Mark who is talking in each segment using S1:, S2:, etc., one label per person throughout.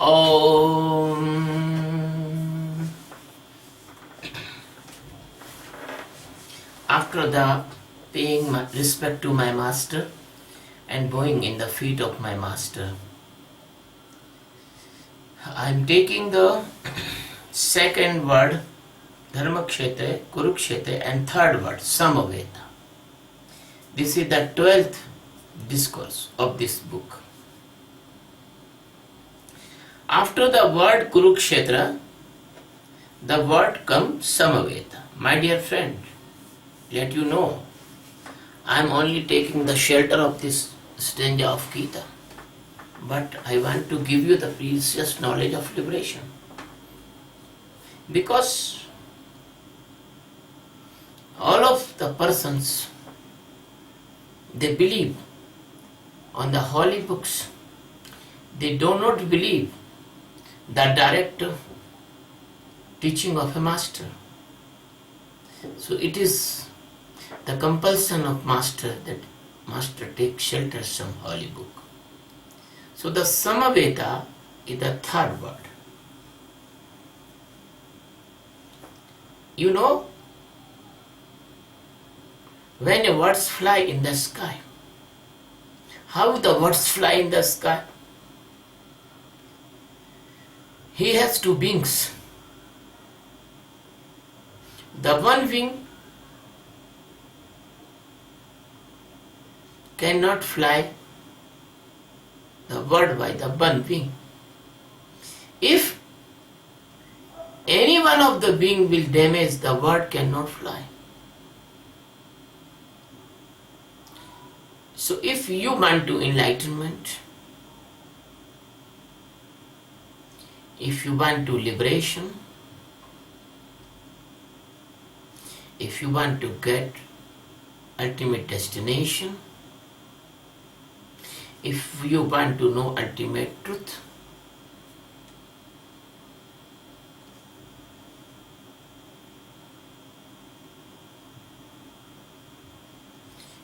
S1: Om. After the paying my respect to my master and bowing in the feet of my master, I am taking the second word Dharmakshetra, Kurukshetra, and third word Samaveta. This is the 12th discourse of this book. After the word Kurukshetra, the word comes Samaveta. My dear friend, let you know, I am only taking the shelter of this stanza of Gita, but I want to give you the precious knowledge of liberation. Because all of the persons, they believe on the holy books, they do not believe the direct teaching of a master. So it is the compulsion of master that master takes shelter from holy book. So the Samaveta is the third word. You know, when the birds fly in the sky, how the birds fly in the sky? He has two wings. The one wing cannot fly the bird by the one wing. If any one of the wing will damage, the bird cannot fly. So if you want to enlightenment, if you want to liberation, if you want to get ultimate destination, if you want to know ultimate truth,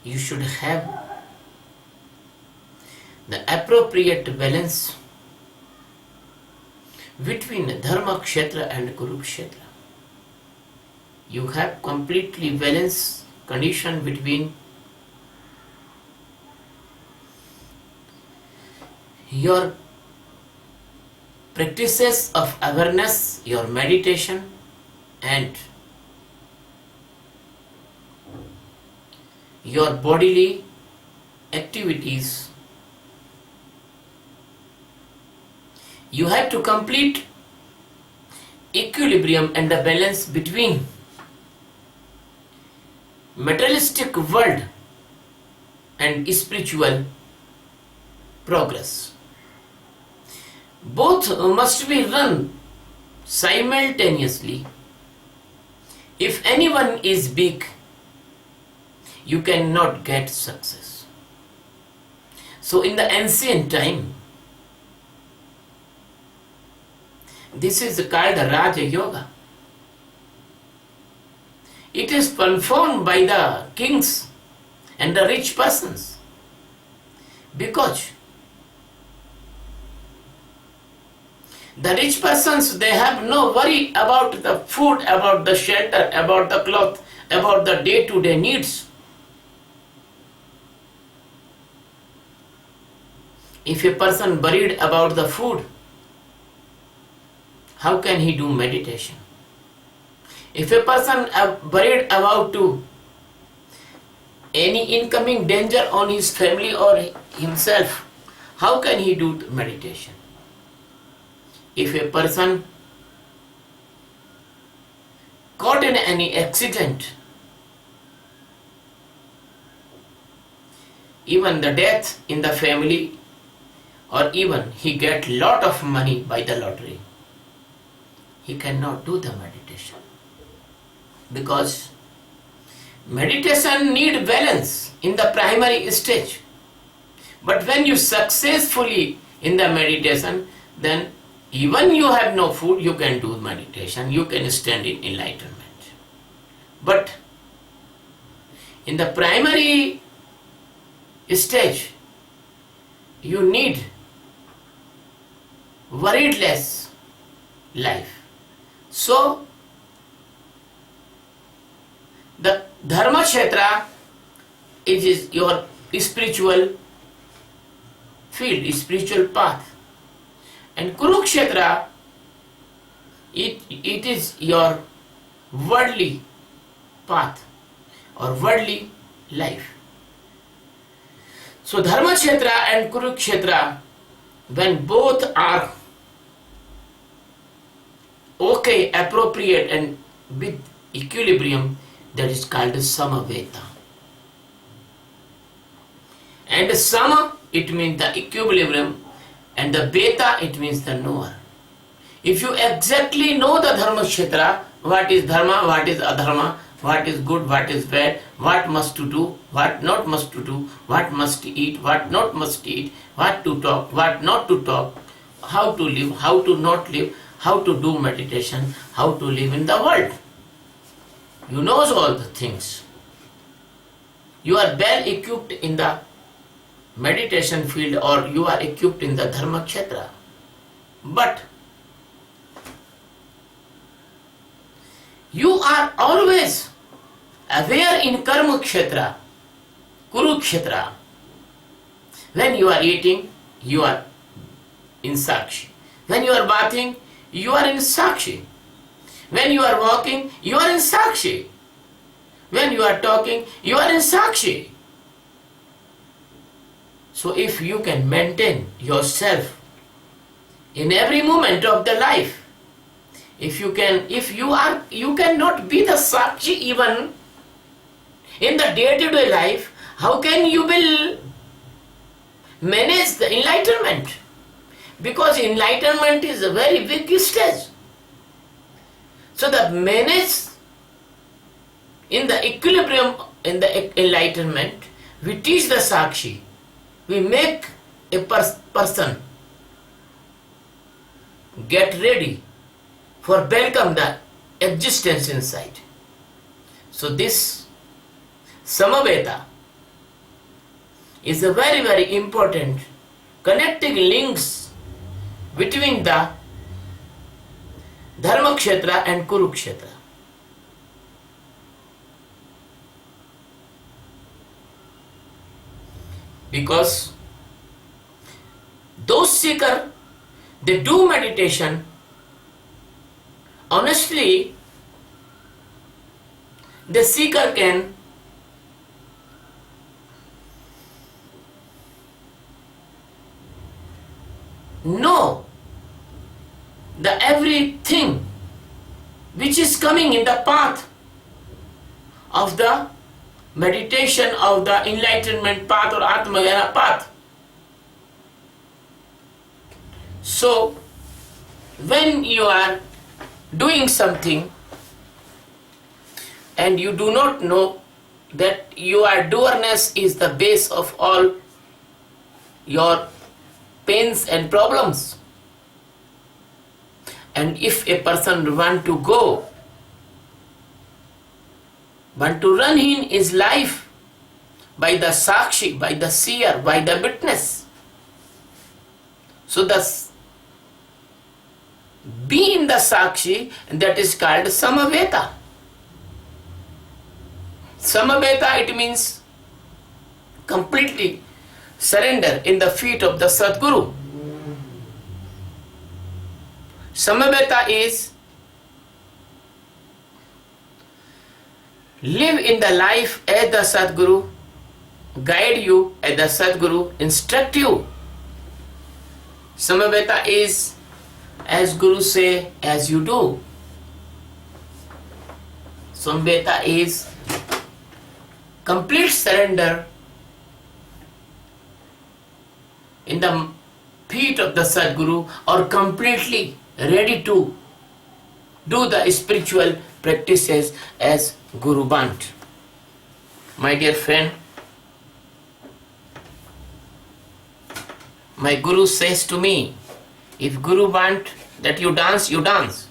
S1: you should have the appropriate balance between Dharma Kshetra and Kurukshetra. You have completely balanced condition between your practices of awareness, your meditation, and your bodily activities. You have to complete equilibrium and the balance between materialistic world and spiritual progress. Both must be run simultaneously. If anyone is big, you cannot get success. So in the ancient time, this is called Raja Yoga. It is performed by the kings and the rich persons because the rich persons, they have no worry about the food, about the shelter, about the cloth, about the day-to-day needs. If a person worried about the food, how can he do meditation? If a person worried about any incoming danger on his family or himself, how can he do meditation? If a person caught in any accident, even the death in the family, or even he get lot of money by the lottery, he cannot do the meditation. Because meditation need balance in the primary stage. But when you successfully in the meditation, then even you have no food, you can do meditation, you can stand in enlightenment. But in the primary stage, you need worriedless life. So, the Dharma Kshetra is your spiritual field, spiritual path. And Kurukshetra, it is your worldly path or worldly life. So Dharma Kshetra and Kurukshetra, when both are okay, appropriate and with equilibrium, that is called Samaveta. And Sama, it means the equilibrium, and the Veta, it means the knower. If you exactly know the Dharma Kshetra, what is Dharma, what is Adharma, what is good, what is bad, what must to do, what not must to do, what must eat, what not must eat, what to talk, what not to talk, how to live, how to not live, how to do meditation, how to live in the world. You know all the things. You are well equipped in the meditation field, or you are equipped in the Dharma Kshetra. But you are always aware in Karma Kshetra, Kurukshetra. When you are eating, you are in Sakshi. When you are bathing, you are in Sakshi. When you are walking, you are in Sakshi. When you are talking, you are in Sakshi. So if you can maintain yourself in every moment of the life, you cannot be the Sakshi even in the day-to-day life, how can you will manage the enlightenment? Because enlightenment is a very big stage. So the manage in the equilibrium, in the enlightenment, we teach the Sakshi. We make a person get ready for welcome the existence inside. So this Samaveta is a very, very important connecting links between the Dharma Kshetra and Kurukshetra. Because those seekers, they do meditation honestly, the seeker can know the everything which is coming in the path of the meditation, of the enlightenment path or Atmagana path. So when you are doing something and you do not know that your doerness is the base of all your pains and problems, and if a person want to run in his life by the Sakshi, by the seer, by the witness, so be in the Sakshi, and that is called Samaveta. Samaveta, it means completely surrender in the feet of the Sadguru. Samaveta is live in the life as the Sadguru guide you, as the Sadguru instruct you. Samaveta is as Guru say, as you do. Samaveta is complete surrender in the feet of the Sadguru, or completely ready to do the spiritual practices as Guru want. My dear friend, my Guru says to me, if Guru want that you dance, you dance.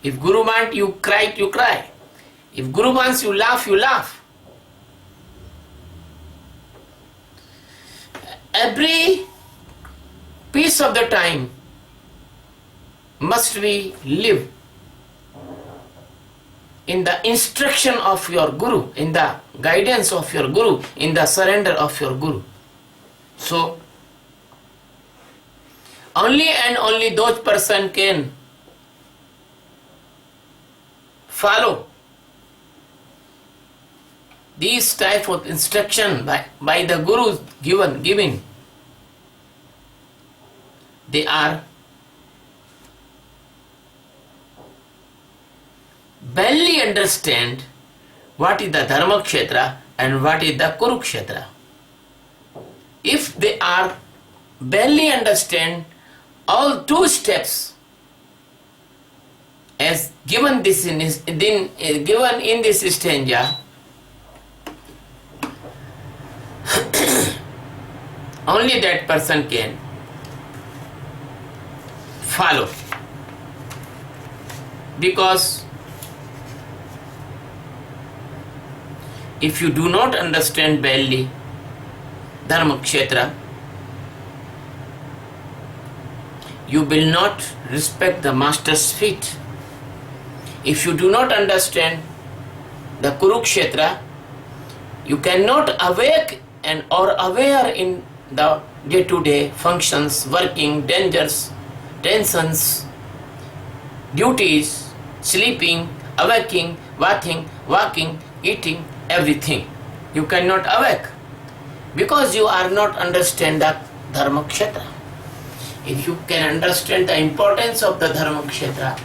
S1: If Guru want you cry, you cry. If Guru wants you laugh, you laugh. Every piece of the time must we live in the instruction of your Guru, in the guidance of your Guru, in the surrender of your Guru. So, only and only those person can follow these type of instruction by the Guru giving. They are barely understand what is the Dharmakshetra and what is the Kurukshetra. If they are barely understand all two steps as given given in this stanza, only that person can follow, because if you do not understand barely Dharmakshetra, you will not respect the master's feet. If you do not understand the Kurukshetra, you cannot awake and or aware in the day-to-day functions, working, dangers, tensions, duties, sleeping, awaking, bathing, walking, eating, everything. You cannot awake because you are not understand the Dharmakshetra. If you can understand the importance of the Dharmakshetra,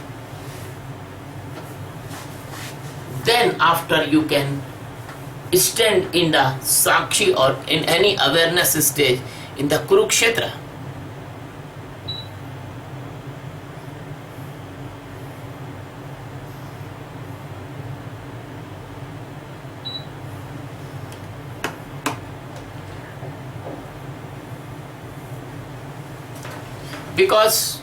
S1: then after you can stand in the Sakshi or in any awareness stage in the Kurukshetra. Because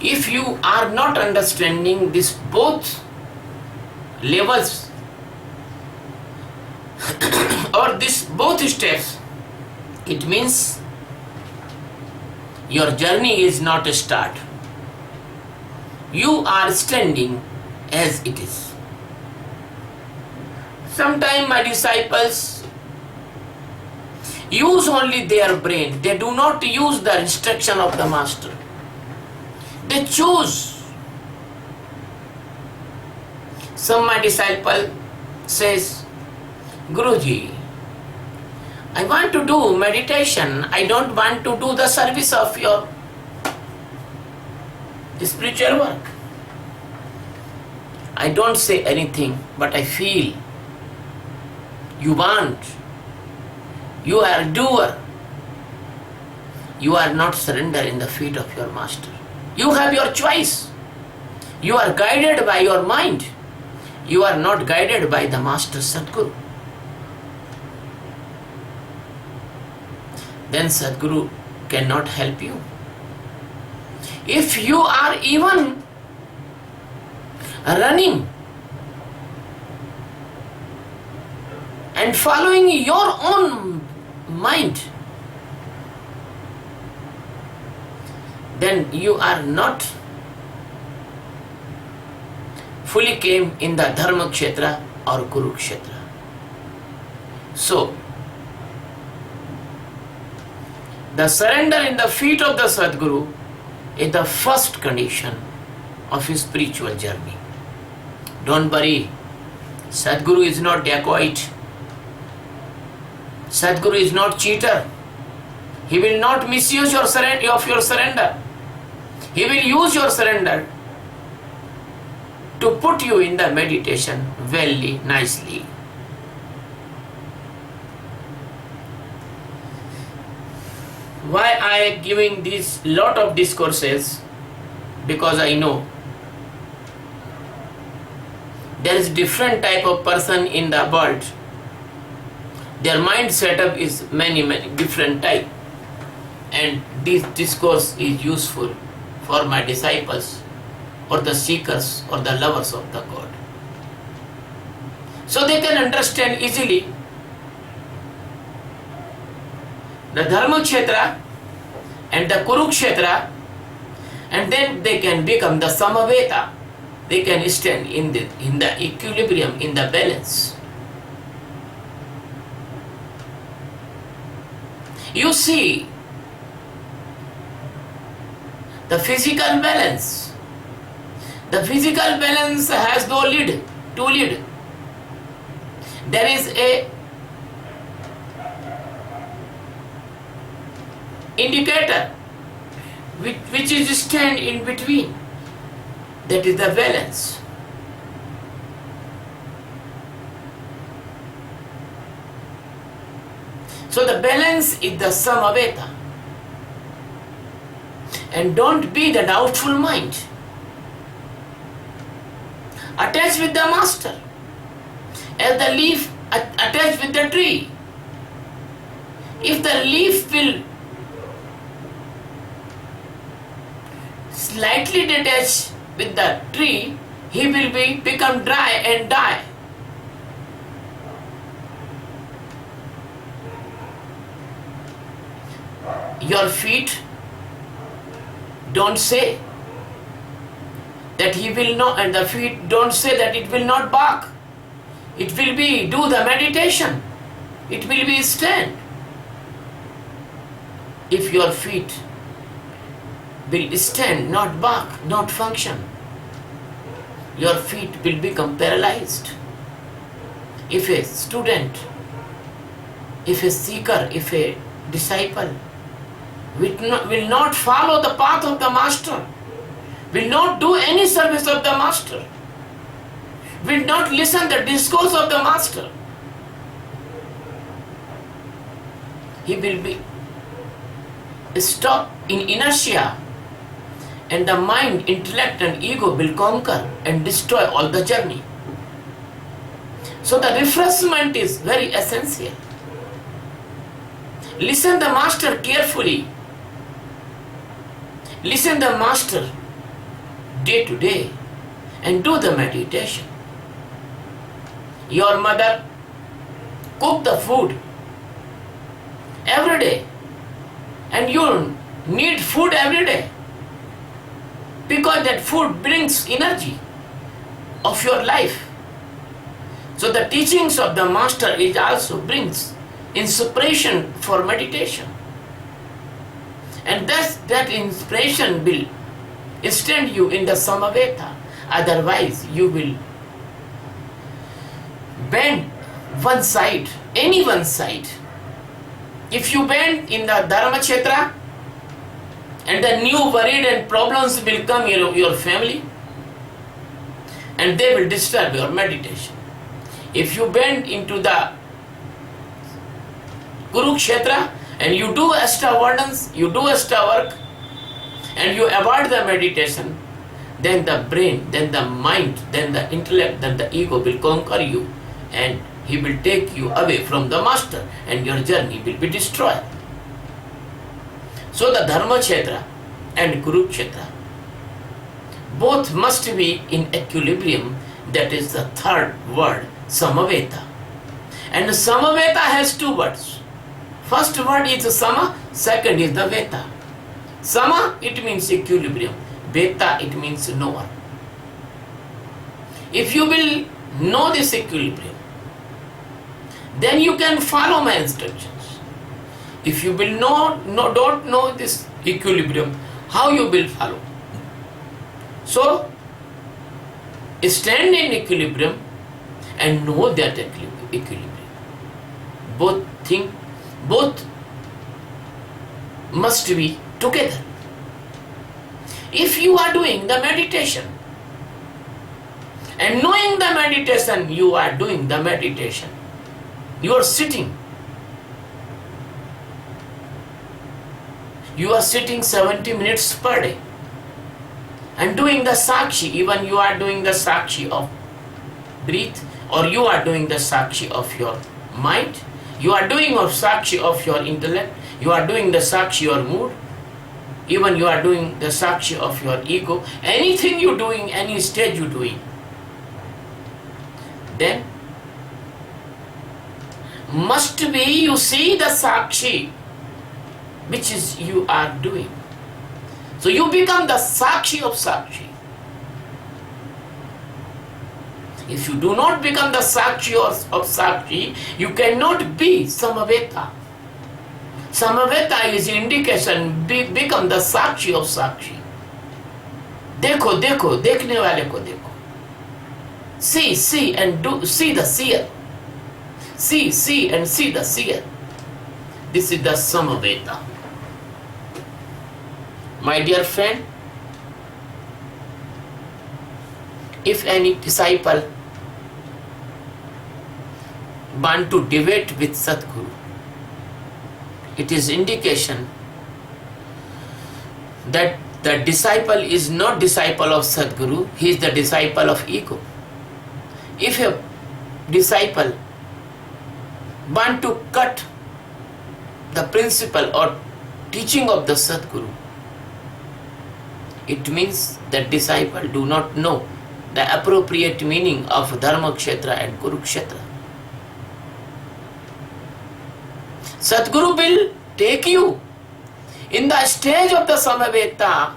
S1: if you are not understanding this both levels or this both steps, it means your journey is not a start. You are standing as it is. Sometimes my disciples use only their brain. They do not use the instruction of the master. They choose. Some my disciple says, Guruji, I want to do meditation. I don't want to do the service of your spiritual work. I don't say anything, but I feel you want. You are a doer. You are not surrender in the feet of your master. You have your choice. You are guided by your mind. You are not guided by the master Sadguru. Then Sadguru cannot help you. If you are even running and following your own mind, then you are not fully came in the Dharmakshetra or Kurukshetra. So, the surrender in the feet of the Sadguru is the first condition of his spiritual journey. Don't worry, Sadguru is not dacoit. Sadguru is not cheater. He will not misuse your surrender. He will use your surrender to put you in the meditation very nicely. Why I am giving this lot of discourses? Because I know there is different type of person in the world. Their mind setup is many different type, and this discourse is useful for my disciples or the seekers or the lovers of the God, so they can understand easily the Dharmakshetra and the Kurukshetra, and then they can become the Samaveta. They can stand in the equilibrium, in the balance. You see, the physical balance. The physical balance has two lead. There is a indicator which is stand in between. That is the balance. So the balance is the Samaveta. And don't be the doubtful mind. Attach with the master. As the leaf attached with the tree. If the leaf will slightly detach with the tree, he will become dry and die. Your feet don't say that he will not, and the feet don't say that it will not bark. It will be do the meditation. It will be stand. If your feet will stand, not bark, not function, your feet will become paralyzed. If a student, if a seeker, if a disciple will not follow the path of the master, will not do any service of the master, will not listen the discourse of the master, he will be stopped in inertia, and the mind, intellect and ego will conquer and destroy all the journey. So the refreshment is very essential. Listen the master carefully. Listen the master day to day and do the meditation. Your mother cook the food every day, and you need food every day because that food brings energy of your life. So the teachings of the master is also brings inspiration for meditation, and thus that inspiration will stand you in the Samaveta. Otherwise you will bend one side, any one side. If you bend in the Dharma Kshetra, and the new worried and problems will come in your family, and they will disturb your meditation. If you bend into the Kurukshetra and you do Ashtavardhans, you do Ashtavark, and you avoid the meditation, then the brain, then the mind, then the intellect, then the ego will conquer you, and he will take you away from the master, and your journey will be destroyed. So the Dharma Kshetra and Kurukshetra both must be in equilibrium. That is the third word, Samaveta. And Samaveta has two words. First word is Sama, second is the Veta. Sama, it means equilibrium. Veta, it means knower. If you will know this equilibrium, then you can follow my instructions. If you will don't know this equilibrium, how you will follow? So, stand in equilibrium and know that equilibrium. Both must be together. If you are doing the meditation and knowing the meditation, you are doing the meditation, you are sitting. You are sitting 70 minutes per day and doing the Sakshi. Even you are doing the Sakshi of breath, or you are doing the Sakshi of your mind, you are doing the Sakshi of your intellect, you are doing the Sakshi of your mood, even you are doing the Sakshi of your ego. Anything you doing, any stage you doing, then must be you see the Sakshi which is you are doing. So you become the Sakshi of Sakshi. If you do not become the Sakshi of Sakshi, you cannot be Samaveta. Samaveta is indication, become the Sakshi of Sakshi. देखो देखो, देखने वाले को देखो. See and do, see the seer. See and see the seer. This is the Samaveta. My dear friend, if any disciple want to debate with Sadguru, it is indication that the disciple is not disciple of Sadguru, he is the disciple of ego. If a disciple want to cut the principle or teaching of the Sadguru, it means that disciple do not know the appropriate meaning of Dharma Kshetra and Kurukshetra. Sadguru will take you in the stage of the Samaveta.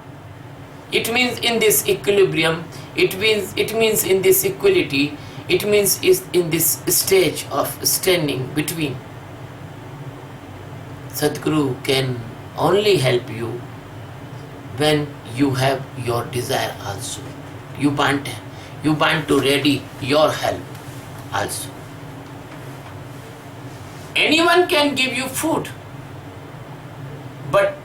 S1: It means in this equilibrium, it means in this equality, it means is in this stage of standing between. Sadguru can only help you when you have your desire also. You want to ready your help also. Anyone can give you food, but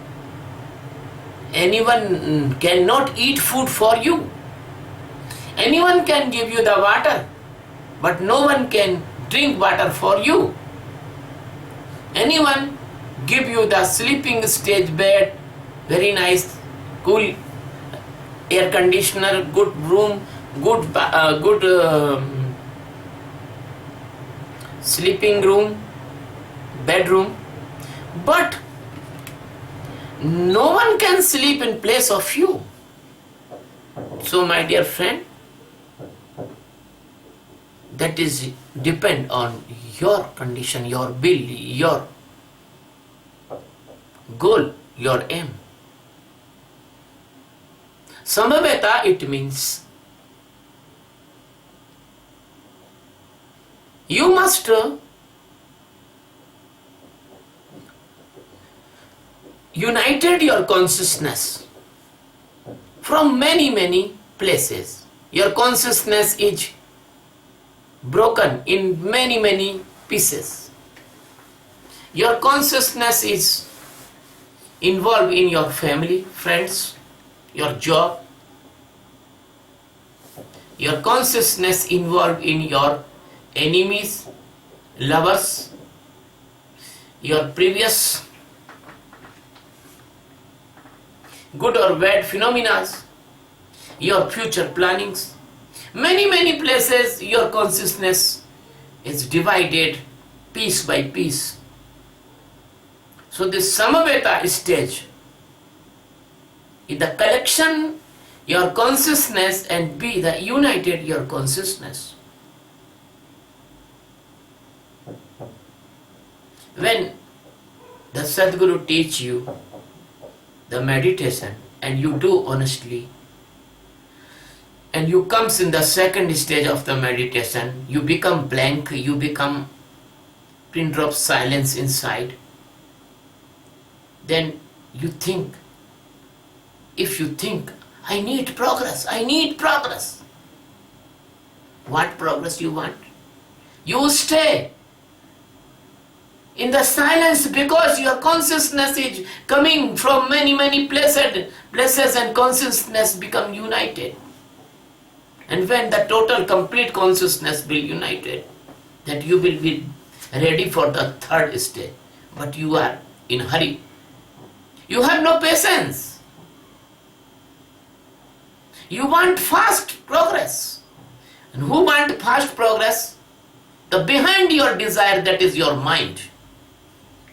S1: anyone cannot eat food for you. Anyone can give you the water, but no one can drink water for you. Anyone give you the sleeping stage bed, very nice, cool air conditioner, good room, good sleeping room, bedroom, but no one can sleep in place of you. So my dear friend, that is depend on your condition, your will, your goal, your aim. Samaveta, it means you must united your consciousness from many places. Your consciousness is broken in many pieces. Your consciousness is involved in your family, friends, your job. Your consciousness involved in your enemies, lovers, your previous good or bad phenomena, your future plannings. Many places your consciousness is divided piece by piece. So this Samaveta stage is the collection your consciousness and be the united your consciousness. When the Sadguru teach you the meditation and you do honestly, and you comes in the second stage of the meditation, you become blank, you become pin drop silence inside, then you think, if you think, I need progress, what progress you want? You stay in the silence because your consciousness is coming from many places and consciousness become united. And when the total complete consciousness will united, that you will be ready for the third stage. But you are in hurry. You have no patience. You want fast progress. And who want fast progress? The behind your desire, that is your mind.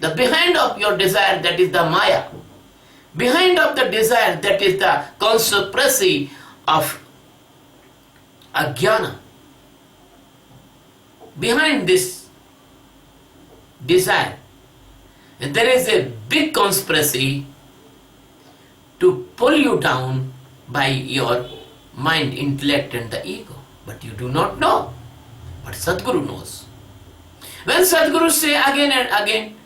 S1: The behind of your desire, that is the Maya. Behind of the desire, that is the conspiracy of Ajnana. Behind this desire, And there is a big conspiracy to pull you down by your mind, intellect and the ego. But you do not know. But Sadhguru knows. When Sadhguru say again and again,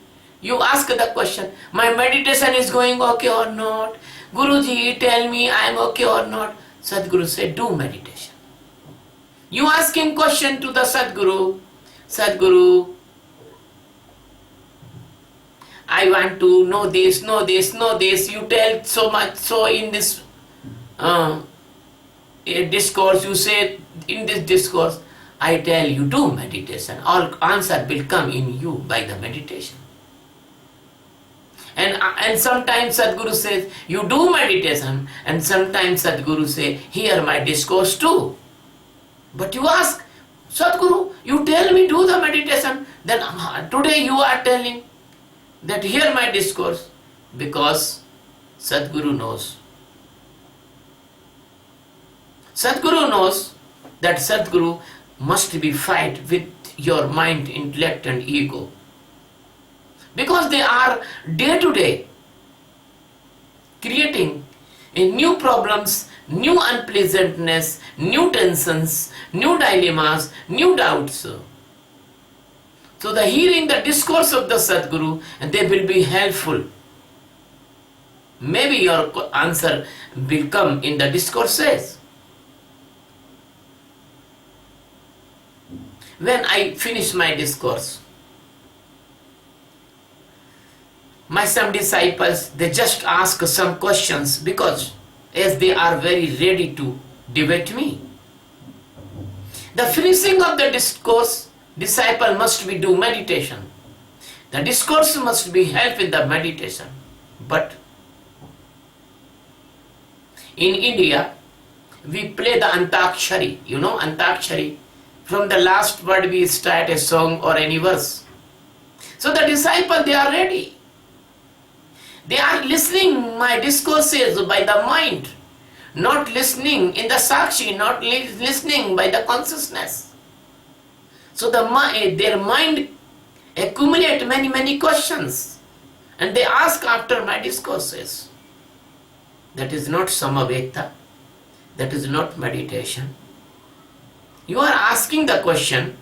S1: you ask the question, my meditation is going okay or not? Guruji, tell me I am okay or not? Sadhguru said, do meditation. You asking question to the Sadhguru, Sadhguru, I want to know this, know this, know this. You tell so much, so in this discourse, you say in this discourse, I tell you do meditation. All answer will come in you by the meditation. And sometimes Sadhguru says, you do meditation, and sometimes Sadhguru say, hear my discourse too. But you ask, Sadhguru, you tell me do the meditation, then today you are telling that hear my discourse, because Sadhguru knows. Sadhguru knows that Sadhguru must be fight with your mind, intellect and ego. Because they are day to day creating new problems, new unpleasantness, new tensions, new dilemmas, new doubts. So the hearing the discourse of the Sadhguru, they will be helpful. Maybe your answer will come in the discourses. When I finish my discourse, my some disciples, they just ask some questions because as they are very ready to debate me. The finishing of the discourse, disciple must be do meditation. The discourse must be help in the meditation. But in India, we play the Antakshari. You know Antakshari? From the last word we start a song or any verse. So the disciple, they are ready. They are listening my discourses by the mind, not listening in the sakshi, not listening by the consciousness. So their mind accumulate many questions, and they ask after my discourses. That is not samaveta. That is not meditation. You are asking the question,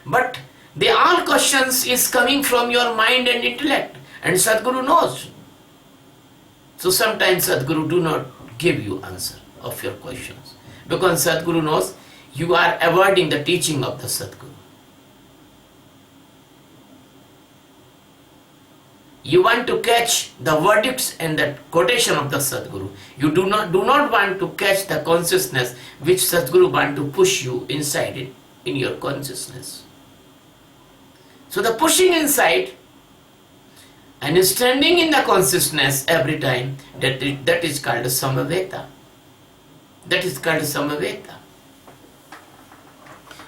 S1: but the all questions is coming from your mind and intellect. And Sadhguru knows. So sometimes Sadhguru do not give you answer of your questions. Because Sadhguru knows you are avoiding the teaching of the Sadhguru. You want to catch the verdicts and the quotation of the Sadhguru. You do not want to catch the consciousness which Sadhguru want to push you inside it, in your consciousness. So the pushing inside and standing in the consciousness every time, that is called samaveta. That is called samaveta.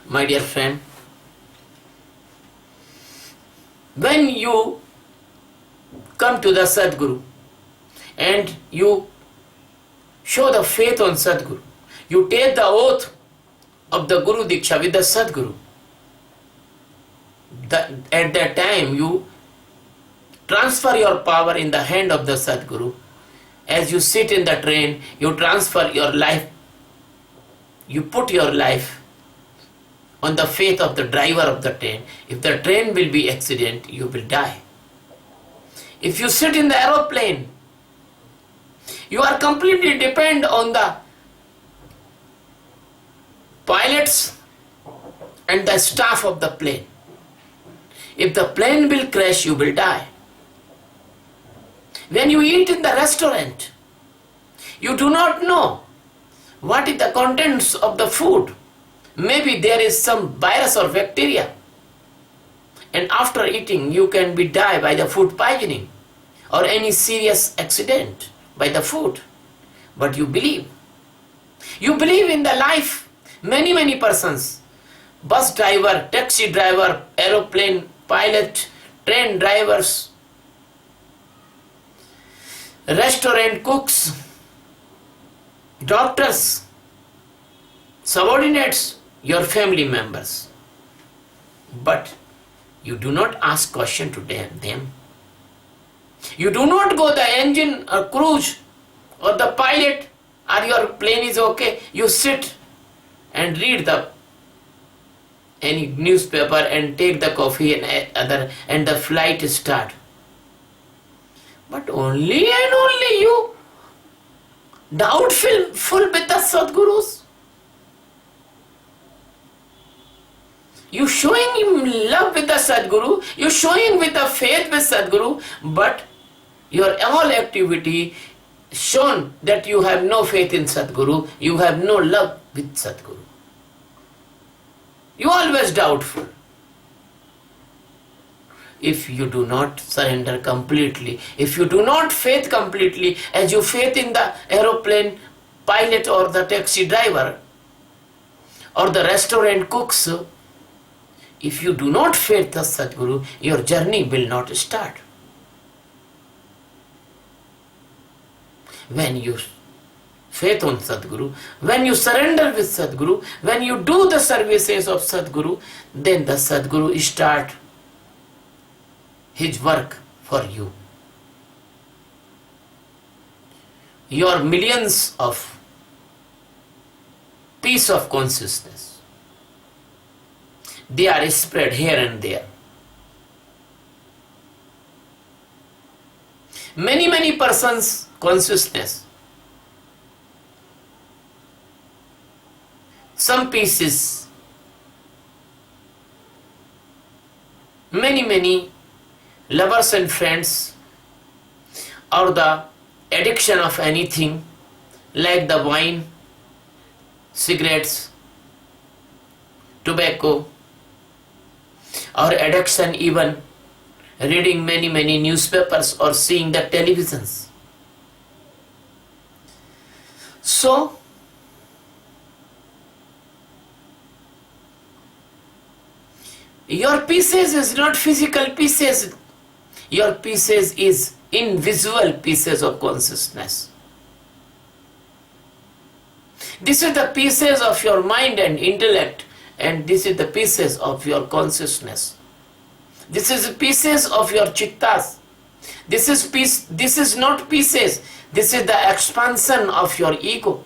S1: My dear friend, when you come to the Sadhguru and you show the faith on Sadhguru, you take the oath of the Guru Diksha with the Sadhguru, at that time you transfer your power in the hand of the Sadhguru. As you sit in the train, you transfer your life, you put your life on the faith of the driver of the train. If the train will be accident, you will die. If you sit in the aeroplane, you are completely depend on the pilots and the staff of the plane. If the plane will crash, you will die. When you eat in the restaurant, you do not know what is the contents of the food. Maybe there is some virus or bacteria. And after eating, you can be die by the food poisoning or any serious accident by the food. But you believe. You believe in the life. Many persons, bus driver, taxi driver, aeroplane pilot, train drivers, restaurant cooks, doctors, subordinates, your family members. But you do not ask question to them. You do not go the engine or cruise or the pilot or your plane is okay. You sit and read the any newspaper and take the coffee and the flight start. But only and only you doubtful with the Sadgurus. You showing him love with the Sadguru, you showing with the faith with Sadguru, but your all activity shown that you have no faith in Sadguru, you have no love with Sadguru. You always doubtful. If you do not surrender completely, if you do not faith completely as you faith in the aeroplane pilot or the taxi driver or the restaurant cooks, if you do not faith the Sadguru, your journey will not start. When you faith on Sadguru, when you surrender with Sadguru, when you do the services of Sadguru, then the Sadguru start his work for you. Your millions of piece of consciousness, they are spread here and there. Many persons' consciousness, some pieces, many lovers and friends, or the addiction of anything like the wine, cigarettes, tobacco, or addiction even reading many newspapers or seeing the televisions. So your pieces is not physical pieces, your pieces is invisible pieces of consciousness. This is the pieces of your mind and intellect, and this is the pieces of your consciousness. This is pieces of your chittas. This is not pieces, this is the expansion of your ego.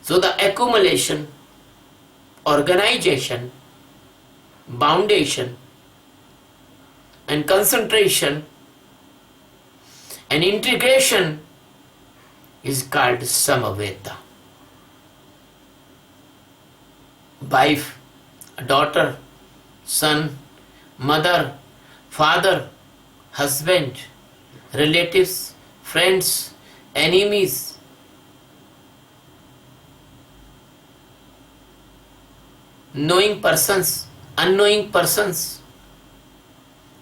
S1: So the accumulation, organization, foundation, and concentration and integration is called Samaveta. Wife, daughter, son, mother, father, husband, relatives, friends, enemies, knowing persons, unknowing persons,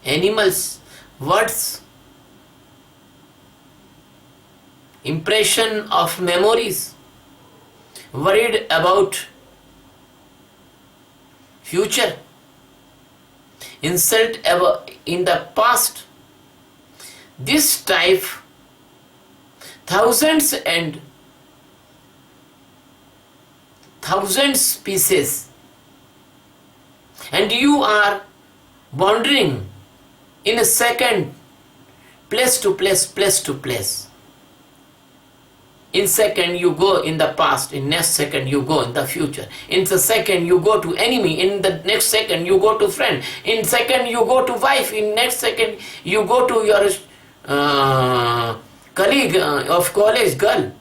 S1: animals, words, impression of memories, worried about future, insult ever in the past. This type, thousands and thousands pieces, and you are wandering in a second, place to place. In second you go in the past, in next second you go in the future. In the second you go to enemy, in the next second you go to friend. In second you go to wife, in next second you go to your colleague of college girl.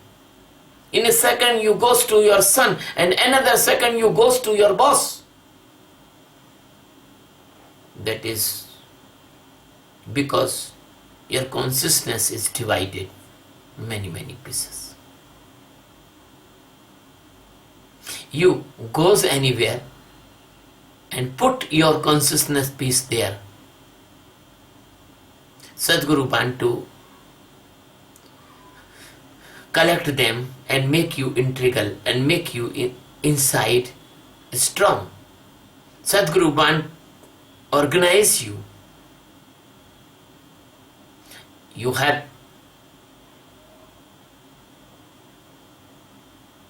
S1: In a second you goes to your son, and another second you goes to your boss. That is because your consciousness is divided many pieces. You goes anywhere and put your consciousness piece there. Sadguru want to collect them and make you integral and make you inside strong. Sadguru want organize you. You have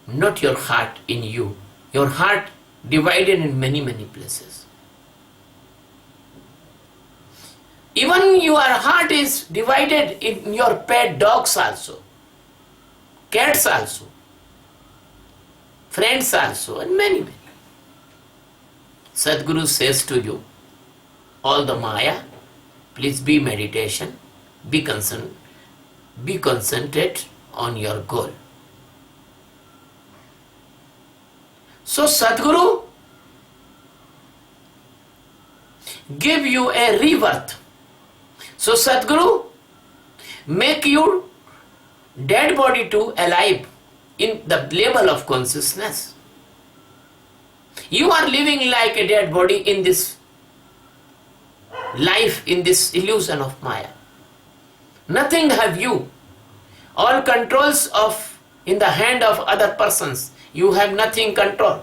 S1: not your heart in you. Your heart divided in many places. Even your heart is divided in your pet dogs also, cats also, friends also, and many, many. Sadhguru says to you, all the Maya, please be meditation, be concentrate on your goal. So Sadhguru give you a rebirth. So Sadhguru make you dead body to alive in the level of consciousness. You are living like a dead body in this life, in this illusion of Maya. Nothing have you. All controls of in the hand of other persons. You have nothing control.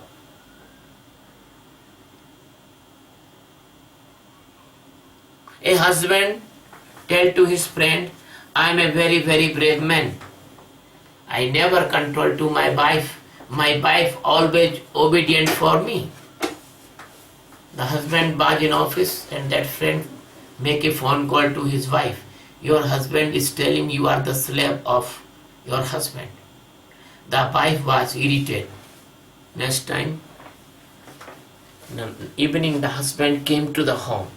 S1: A husband tell to his friend, I am a very, very brave man. I never control to my wife. My wife always obedient for me. The husband was in office and that friend make a phone call to his wife. Your husband is telling you are the slave of your husband. The wife was irritated. Next time, in the evening, the husband came to the home.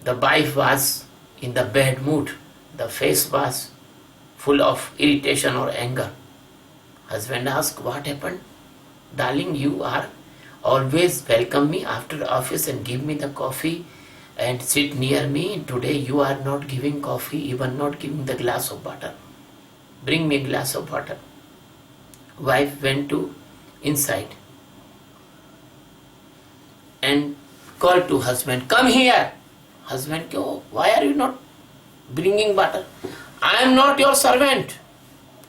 S1: The wife was in the bad mood. The face was full of irritation or anger. Husband asked, what happened? Darling, you are always welcome me after office and give me the coffee and sit near me. Today you are not giving coffee, even not giving the glass of water. Bring me a glass of water. Wife went to inside and called to husband, come here. Husband, why are you not bringing water? I am not your servant.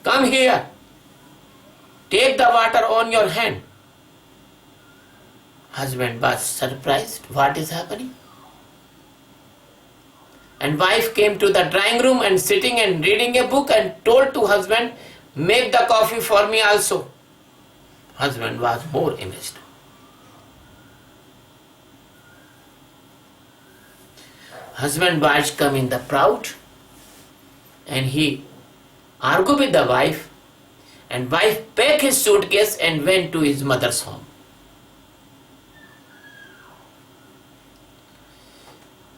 S1: Come here. Take the water on your hand. Husband was surprised. What is happening? And wife came to the drawing room and sitting and reading a book and told to husband, make the coffee for me also. Husband was more amazed. Husband was come in the proud and he argued with the wife, and wife packed his suitcase and went to his mother's home.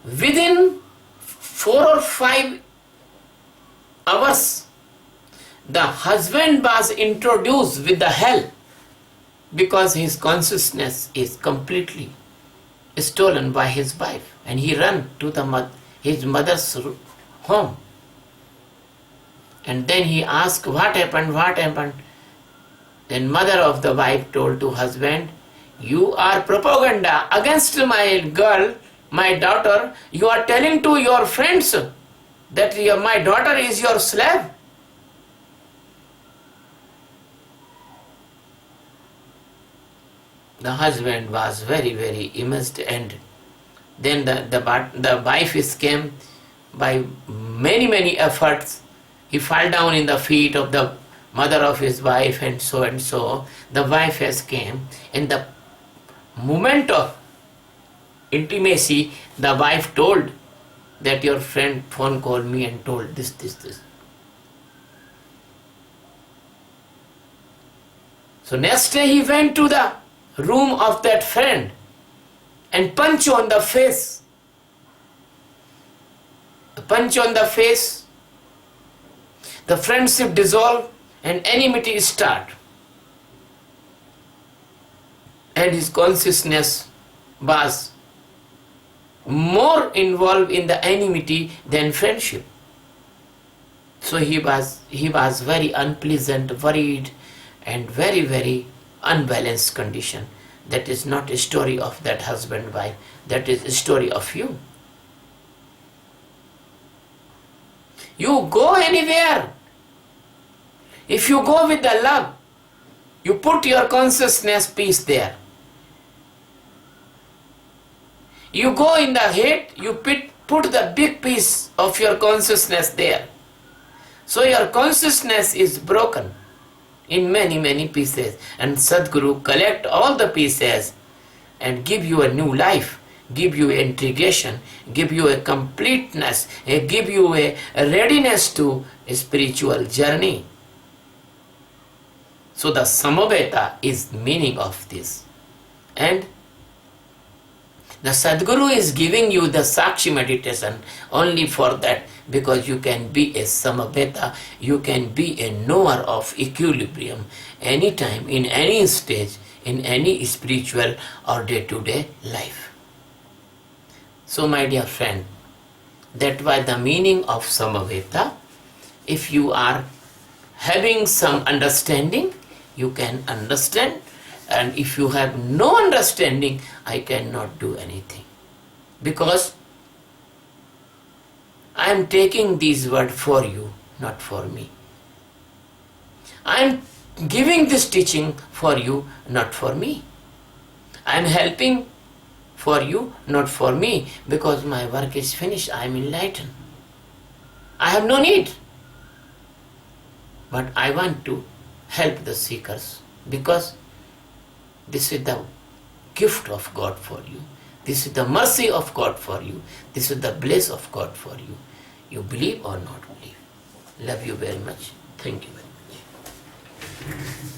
S1: Within 4 or 5 hours, the husband was introduced with the hell because his consciousness is completely stolen by his wife, and he ran to his mother's home. And then he asked, what happened? Then mother of the wife told to husband, you are propaganda against my girl, my daughter. You are telling to your friends that my daughter is your slave. The husband was very, very amazed, and then the wife came by many, many efforts. He fell down in the feet of the mother of his wife, and so. The wife has came. In the moment of intimacy, the wife told that your friend phone called me and told this. So next day he went to the room of that friend and punch on the face. The friendship dissolved and enmity start. And his consciousness was more involved in the enmity than friendship. So he was very unpleasant, worried, and very, very unbalanced condition. That is not a story of that husband-wife. That is a story of you. You go anywhere. If you go with the love, you put your consciousness peace there. You go in the hate, you put the big piece of your consciousness there. So your consciousness is broken in many, many pieces. And Sadhguru collect all the pieces and give you a new life, give you integration, give you a completeness, give you a readiness to a spiritual journey. So the Samaveta is meaning of this. And the Sadguru is giving you the Sakshi meditation only for that, because you can be a Samaveta, you can be a knower of equilibrium anytime, in any stage, in any spiritual or day-to-day life. So my dear friend, that was the meaning of Samaveta. If you are having some understanding, you can understand. And if you have no understanding, I cannot do anything. Because I am taking these words for you, not for me. I am giving this teaching for you, not for me. I am helping for you, not for me, because my work is finished, I am enlightened. I have no need. But I want to help the seekers, because this is the gift of God for you. This is the mercy of God for you. This is the bliss of God for you. You believe or not believe. Love you very much. Thank you very much.